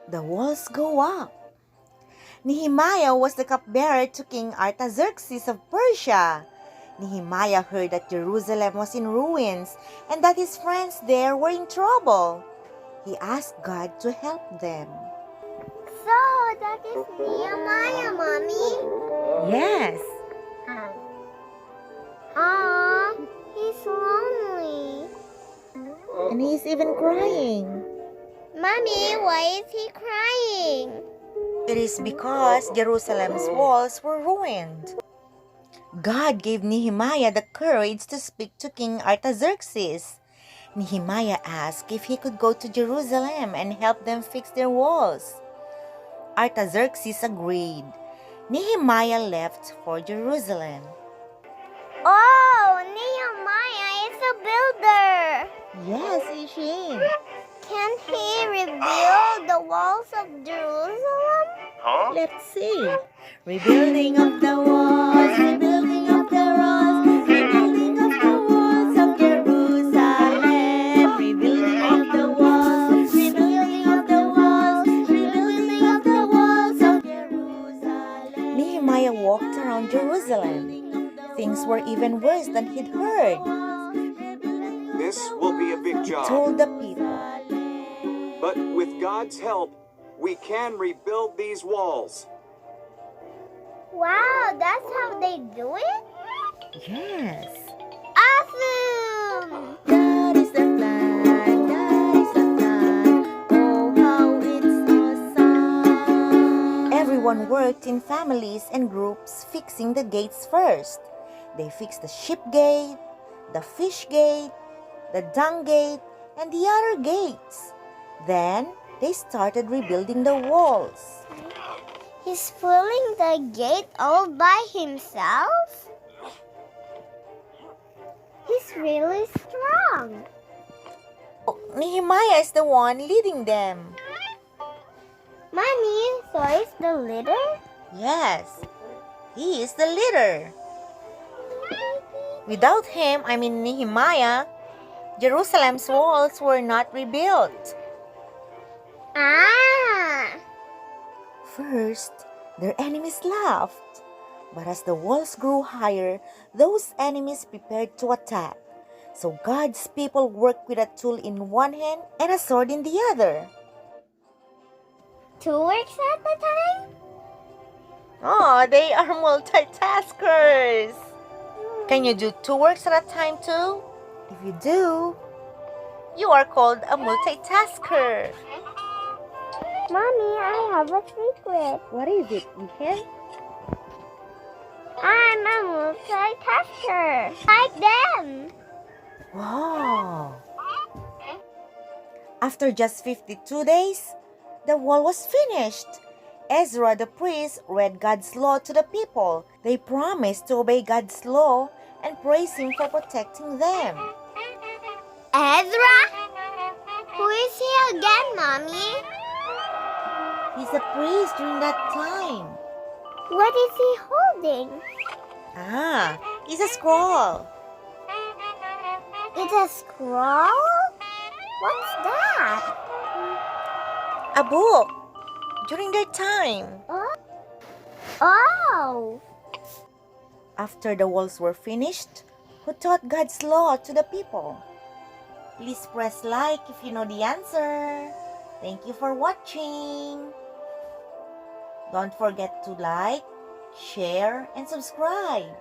the walls go up. Nehemiah was the cupbearer to King Artaxerxes of Persia. Nehemiah heard that Jerusalem was in ruins and that his friends there were in trouble. He asked God to help them. So, that is Nehemiah, Mommy? Yes. He's lonely. And he's even crying. Mommy, why is he crying? It is because Jerusalem's walls were ruined. God gave Nehemiah the courage to speak to King Artaxerxes. Nehemiah asked if he could go to Jerusalem and help them fix their walls. Artaxerxes agreed. Nehemiah left for Jerusalem. Oh, Nehemiah is a builder. Yes, Ishin. Can he rebuild the walls of Jerusalem? Let's see. Rebuilding of the walls, rebuilding of the walls, rebuilding of the walls of Jerusalem, rebuilding of the walls, rebuilding of the walls, rebuilding of the walls of Jerusalem. Nehemiah walked around Jerusalem. Things were even worse than he'd heard. This will be a big He job, told the people. but with God's help, we can rebuild these walls. Wow, that's how they do it? Yes. Awesome! That is the plan, that is the plan. Oh, how it's awesome. Everyone worked in families and groups fixing the gates first. They fixed the ship gate, the fish gate, the dung gate, and the other gates. Then they started rebuilding the walls. He's pulling the gate all by himself? He's really strong. Nehemiah is the one leading them. Mommy, so is the leader? Yes, he is the leader. Without him, Nehemiah, Jerusalem's walls were not rebuilt. First, their enemies laughed. But as the walls grew higher, those enemies prepared to attack. So God's people worked with a tool in one hand and a sword in the other. 2 works at a time? Oh, they are multitaskers. Can you do 2 works at a time too? If you do, you are called a multitasker. Mommy, I have a secret. What is it, Ethan? I'm a multitasker. Like them. Wow! After just 52 days, the wall was finished. Ezra the priest read God's law to the people. They promised to obey God's law and praise Him for protecting them. Ezra? Who is he again, Mommy? He's a priest during that time. What is he holding? It's a scroll. It's a scroll? What's that? A book. During their time. Oh! After the walls were finished, who taught God's law to the people? Please press like if you know the answer. Thank you for watching. Don't forget to like, share, and subscribe.